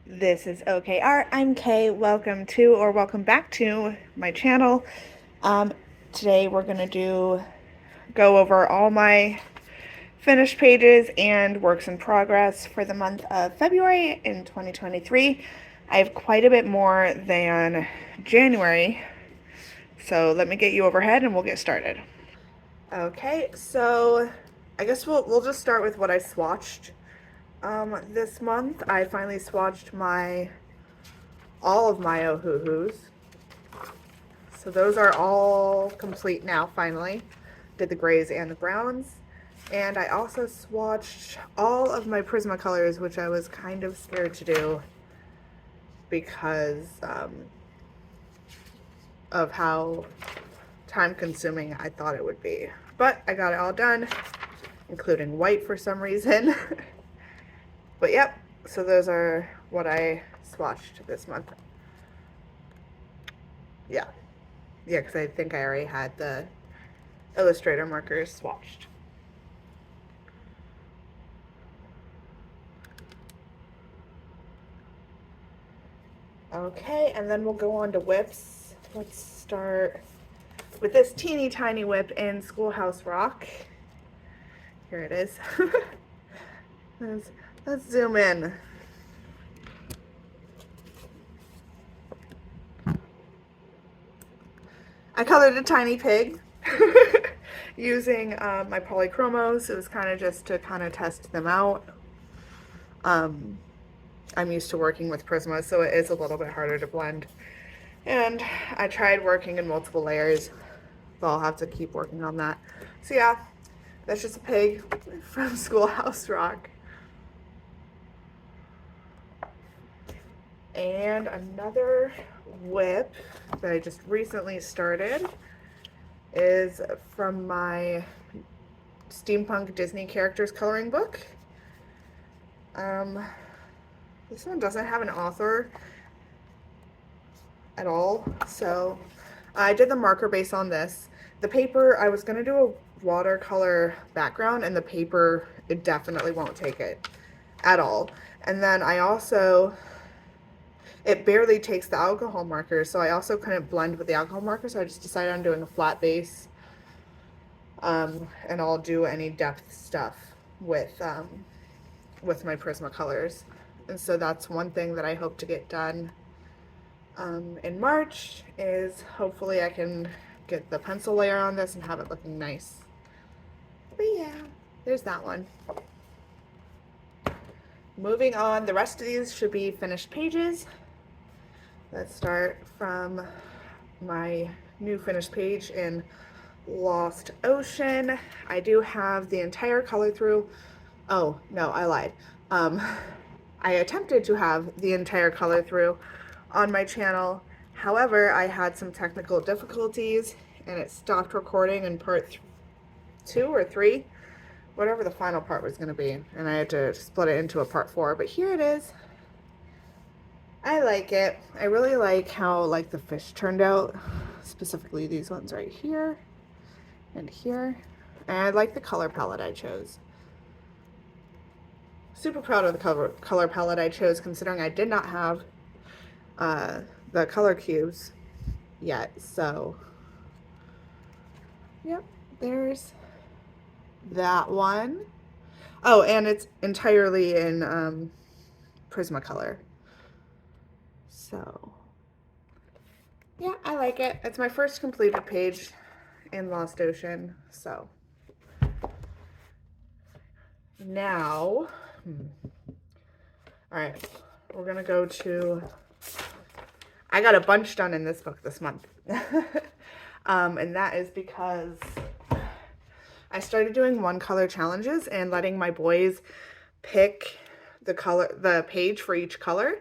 This is OK Art. I'm Kay. Welcome to or welcome back to my channel. Um, Today we're gonna go over all my finished pages and works in progress for the month of February in 2023. I have quite a bit more than January, so let me get you overhead and we'll get started. Okay, so I guess we'll just start with what I swatched this month. I finally swatched all of my Ohuhus. So those are all complete now, finally. Did the grays and the browns. And I also swatched all of my Prismacolors, which I was kind of scared to do because of how time consuming I thought it would be. But I got it all done, including white for some reason. But yep, so those are what I swatched this month. Yeah, because I think I already had the Illustrator markers swatched. Okay, and then we'll go on to whips. Let's start with this teeny tiny whip in Schoolhouse Rock. Here it is. let's zoom in. I colored a tiny pig using my polychromos. It was kind of just to kind of test them out. I'm used to working with Prisma, so it is a little bit harder to blend. And I tried working in multiple layers, but I'll have to keep working on that. So yeah, that's just a pig from Schoolhouse Rock. And another whip that I just recently started is from my Steampunk Disney Characters coloring book. This one doesn't have an author at all, so I did the marker base on this. The paper, I was going to do a watercolor background, and the paper, it definitely won't take it at all. And then I also, it barely takes the alcohol marker, so I also couldn't blend with the alcohol marker, so I just decided on doing a flat base. And I'll do any depth stuff with my Prismacolors. And so that's one thing that I hope to get done in March, is hopefully I can get the pencil layer on this and have it looking nice. But yeah, there's that one. Moving on, the rest of these should be finished pages. Let's start from my new finished page in Lost Ocean. I do have the entire color through. Oh, no, I lied. I attempted to have the entire color through on my channel. However, I had some technical difficulties and it stopped recording in part 2 or 3, whatever the final part was going to be, and I had to split it into a part 4, but here it is. I like it. I really like how the fish turned out, specifically these ones right here and here. And I like the color palette I chose. Super proud of the color palette I chose, considering I did not have the color cubes yet. So yep, there's that one. Oh, and it's entirely in Prismacolor. So yeah, I like it. It's my first completed page in Lost Ocean. So now, all right, we're gonna go to, I got a bunch done in this book this month. And that is because I started doing one color challenges and letting my boys pick the page for each color.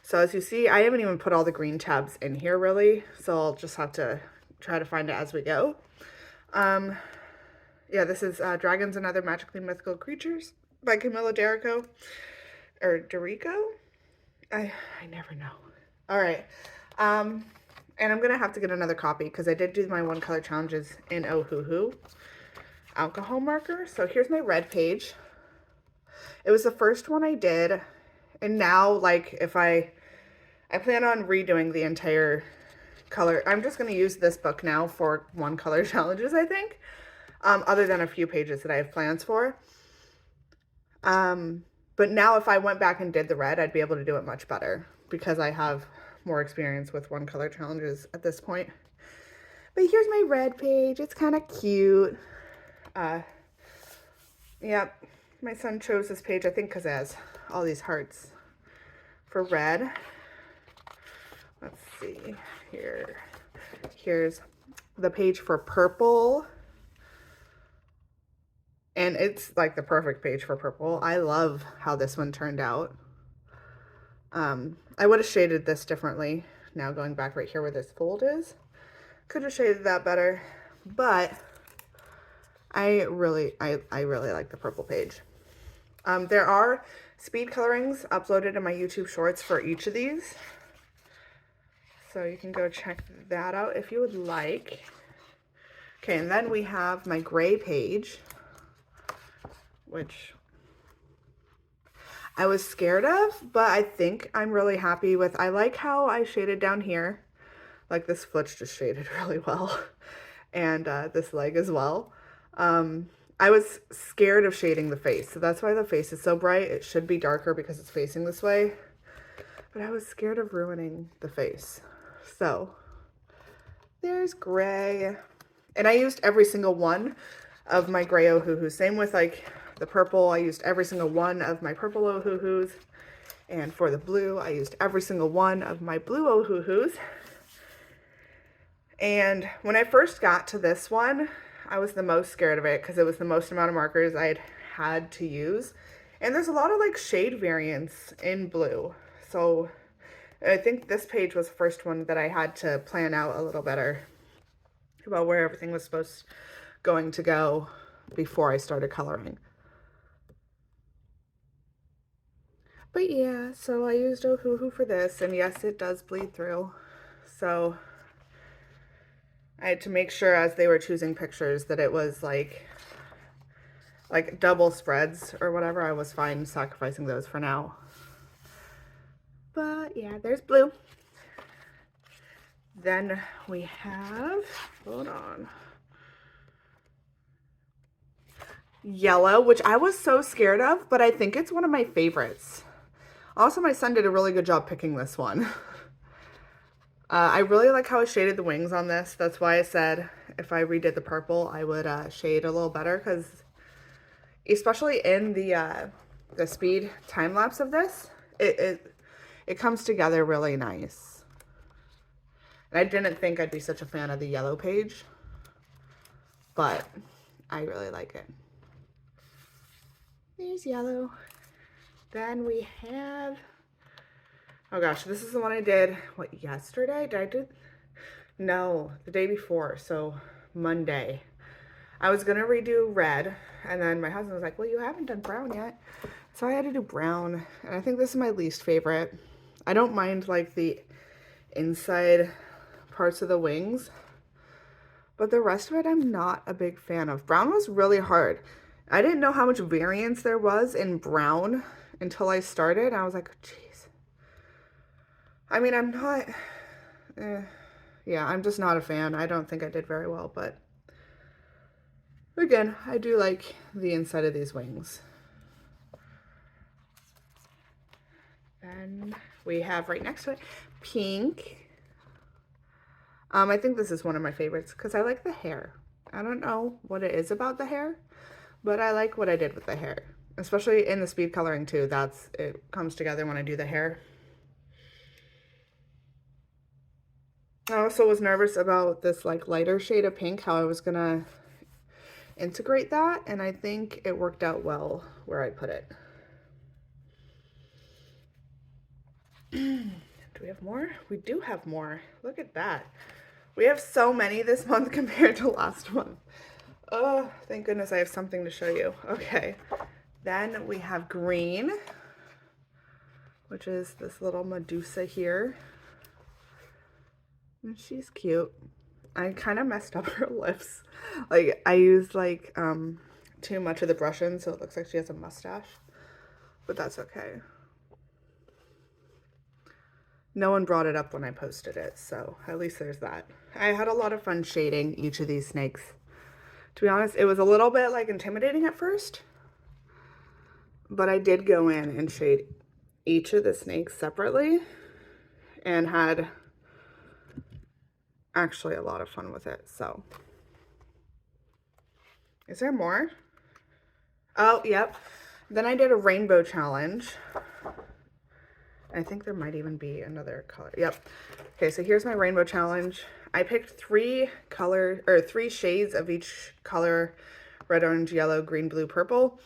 So as you see, I haven't even put all the green tabs in here really, so I'll just have to try to find it as we go. Yeah, this is Dragons and Other Magically Mythical Creatures by Camilla Derico, or Derico? I never know. All right. And I'm going to have to get another copy because I did do my one color challenges in Ohuhu alcohol marker. So here's my red page. It was the first one I did, And now, like, if I plan on redoing the entire color. I'm just going to use this book now for one color challenges, I think, other than a few pages that I have plans for. But now if I went back and did the red, I'd be able to do it much better because I have more experience with one color challenges at this point. But here's my red page. It's kind of cute. Yep, my son chose this page, I think, because it has all these hearts for red. Let's see here. Here's the page for purple. And it's like the perfect page for purple. I love how this one turned out. I would have shaded this differently. Now going back right here where this fold is. Could have shaded that better. But I really like the purple page. There are speed colorings uploaded in my YouTube shorts for each of these. So you can go check that out if you would like. Okay, and then we have my gray page, which I was scared of, but I think I'm really happy with. I like how I shaded down here. Like this foot's just shaded really well. And this leg as well. I was scared of shading the face, so that's why the face is so bright. It should be darker because it's facing this way. But I was scared of ruining the face. So there's gray. And I used every single one of my gray Ohuhus. Same with like the purple. I used every single one of my purple Ohuhus. And for the blue, I used every single one of my blue Ohuhus. And when I first got to this one, I was the most scared of it because it was the most amount of markers I'd had to use. And there's a lot of like shade variance in blue. So I think this page was the first one that I had to plan out a little better about where everything was going to go before I started coloring. But yeah, so I used Ohuhu for this, and yes, it does bleed through. So I had to make sure as they were choosing pictures that it was like double spreads or whatever. I was fine sacrificing those for now. But yeah, there's blue. Then we have, hold on, yellow, which I was so scared of, but I think it's one of my favorites. Also, my son did a really good job picking this one. I really like how I shaded the wings on this. That's why I said if I redid the purple, I would shade a little better, because especially in the speed time lapse of this, it comes together really nice. And I didn't think I'd be such a fan of the yellow page, but I really like it. There's yellow. Then we have, oh gosh, this is the one I did, what, yesterday? Did I do? No, the day before, so Monday. I was gonna redo red, and then my husband was like, well, you haven't done brown yet. So I had to do brown, and I think this is my least favorite. I don't mind like the inside parts of the wings, but the rest of it I'm not a big fan of. Brown was really hard. I didn't know how much variance there was in brown until I started. I was like, geez. I mean, I'm not, yeah, I'm just not a fan. I don't think I did very well, but again, I do like the inside of these wings. Then we have right next to it, pink. I think this is one of my favorites because I like the hair. I don't know what it is about the hair, but I like what I did with the hair, especially in the speed coloring too. It comes together when I do the hair. I also was nervous about this like lighter shade of pink, how I was gonna integrate that, and I think it worked out well where I put it. Do we have more? We do have more. Look at that. We have so many this month compared to last month. Oh, thank goodness I have something to show you. Okay, then we have green, which is this little Medusa here. And she's cute. I kind of messed up her lips. Like, I used like too much of the brush in, so it looks like she has a mustache. But that's okay. No one brought it up when I posted it, so at least there's that. I had a lot of fun shading each of these snakes. To be honest, it was a little bit like intimidating at first, but I did go in and shade each of the snakes separately and had actually a lot of fun with it. So is there more? Oh, yep. Then I did a rainbow challenge. I think there might even be another color. Yep. Okay, so here's my rainbow challenge. I picked three shades of each color: red, orange, yellow, green, blue, purple,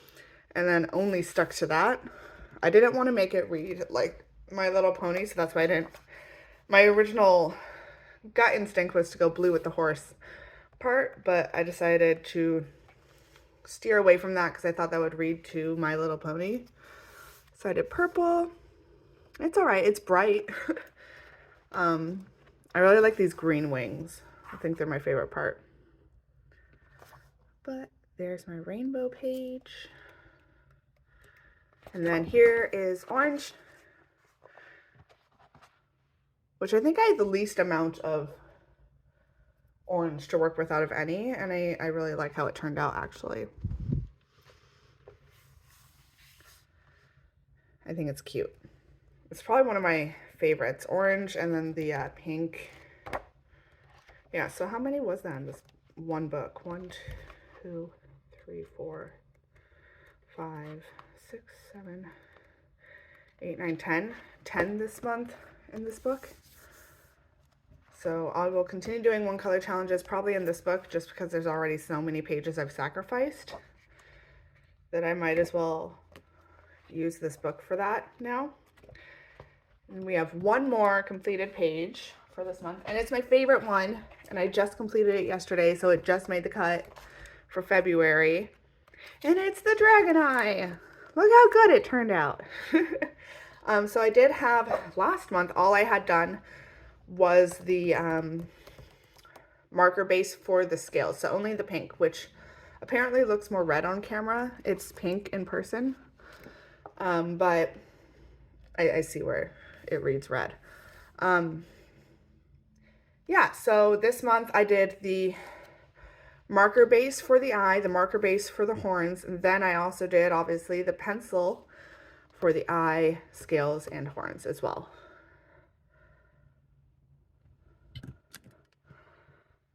and then only stuck to that. I didn't want to make it read like My Little Pony, so that's why I didn't. My original gut instinct was to go blue with the horse part, but I decided to steer away from that because I thought that would read to My Little Pony. So I did purple. It's all right. It's bright. I really like these green wings. I think they're my favorite part. But there's my rainbow page. And then here is orange, which I think I had the least amount of orange to work with out of any. And I really like how it turned out, actually. I think it's cute. It's probably one of my favorites. Orange and then the pink. Yeah, so how many was that in this one book? 1, 2, 3, 4, 5, 6, 7, 8, 9, 10. 10 this month in this book. So I will continue doing one color challenges probably in this book just because there's already so many pages I've sacrificed that I might as well use this book for that now. And we have one more completed page for this month, and it's my favorite one, and I just completed it yesterday, so it just made the cut for February, and it's the Dragon Eye. Look how good it turned out. So I did have, last month, all I had done was the marker base for the scales, so only the pink, which apparently looks more red on camera. It's pink in person, but I see where it reads red. Yeah, so this month I did the marker base for the eye, the marker base for the horns, and then I also did, obviously, the pencil for the eye, scales, and horns as well.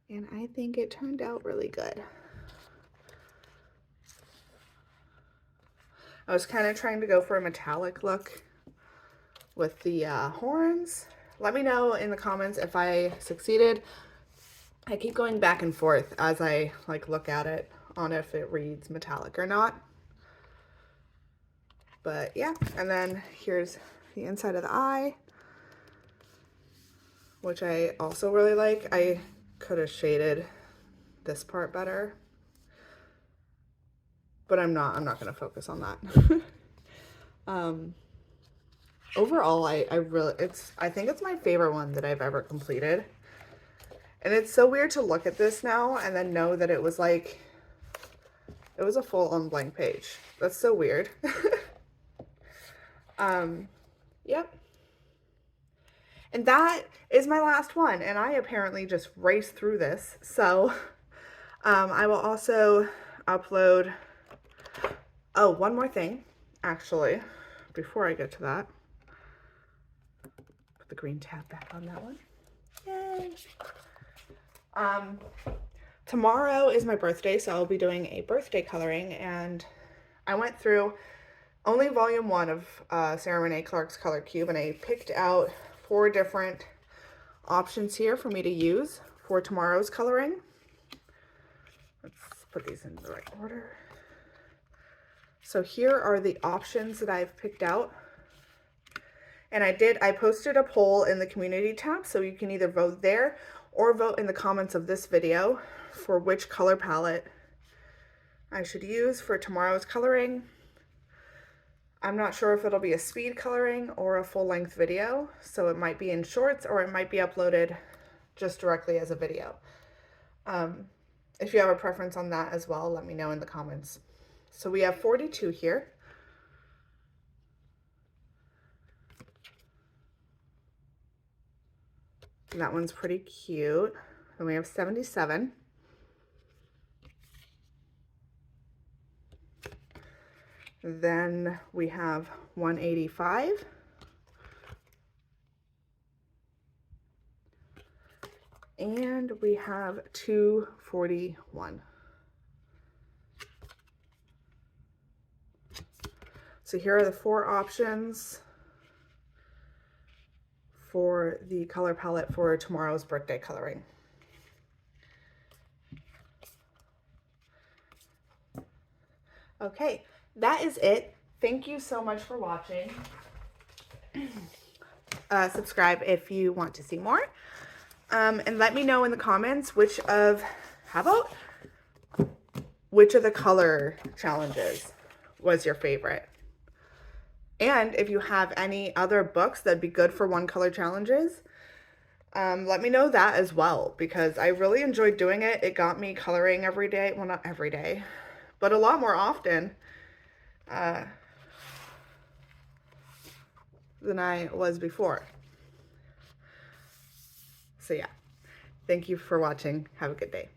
And I think it turned out really good. I was kind of trying to go for a metallic look with the horns. Let me know in the comments if I succeeded. I keep going back and forth as I look at it on if it reads metallic or not. But yeah, and then here's the inside of the eye, which I also really like. I could have shaded this part better, but I'm not going to focus on that. Overall, I think it's my favorite one that I've ever completed. And it's so weird to look at this now and then know that it was a full-on blank page. That's so weird. Yep. And that is my last one, and I apparently just raced through this. So I will also upload, oh, one more thing, actually, before I get to that. Put the green tab back on that one. Yay. Tomorrow is my birthday, so I'll be doing a birthday coloring, and I went through only volume 1 of Sarah Renee Clark's Color Cube, and I picked out 4 different options here for me to use for tomorrow's coloring. Let's put these in the right order. So here are the options that I've picked out. And I posted a poll in the community tab, so you can either vote there or vote in the comments of this video for which color palette I should use for tomorrow's coloring. I'm not sure if it'll be a speed coloring or a full-length video, so it might be in shorts or it might be uploaded just directly as a video. If you have a preference on that as well, let me know in the comments. So we have 42 here. That one's pretty cute. And we have 77. Then we have 185. And we have 241. So here are the 4 options for the color palette for tomorrow's birthday coloring. Okay, that is it. Thank you so much for watching. Subscribe if you want to see more. And let me know in the comments which of the color challenges was your favorite. And if you have any other books that'd be good for one color challenges, let me know that as well, because I really enjoyed doing it. It got me coloring every day. Well, not every day, but a lot more often than I was before. So yeah, thank you for watching. Have a good day.